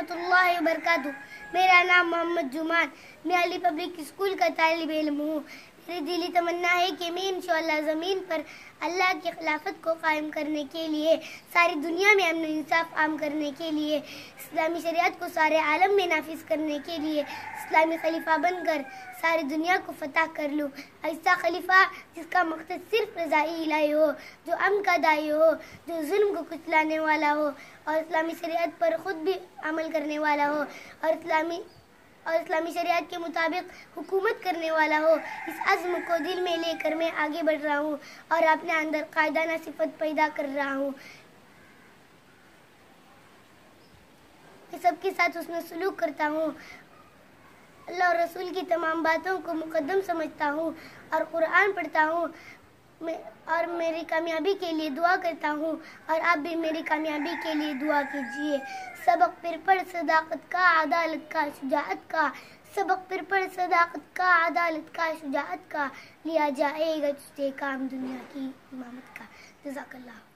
रहमतुल्लाहि व बरकातुहू। मेरा नाम मोहम्मद जुमान, मैं अली पब्लिक स्कूल का तालिब इल्म हूँ। मेरी दिली तमन्ना है कि मैं इंशाअल्लाह ज़मीन पर अल्लाह की खिलाफत को कायम करने के लिए, सारी दुनिया में अमन इंसाफ आम करने के लिए, इस्लामी शरीयत को सारे आलम में नाफिज करने के लिए इस्लामी खलीफा बनकर सारी दुनिया को फतह कर लूँ। ऐसा खलीफा जिसका मकसद सिर्फ रज़ाई इलाही हो, जो अमन का दाई हो, जो जुल्म को कुचलाने वाला हो और इस्लामी शरीयत पर ख़ुद भी अमल करने वाला हो और इस्लामी शरीयत के मुताबिक हुकूमत करने वाला हो। इस अज़्म को दिल में लेकर मैं आगे बढ़ रहा हूँ और अपने अंदर कायदाना सिफत पैदा कर रहा हूँ। मैं सबके साथ हुस्न सलूक करता हूँ, अल्लाह और रसूल की तमाम बातों को मुकद्दम समझता हूँ और कुरान पढ़ता हूँ और मेरी कामयाबी के लिए दुआ करता हूँ और आप भी मेरी कामयाबी के लिए दुआ कीजिए। सबक फिर पढ़ सदाकत का, अदालत का, शुजाअत का, सबक फिर पढ़ सदाकत का, अदालत का, शुजाअत का, लिया जाएगा तुझसे काम दुनिया की इमामत का। जज़ाकल्लाह।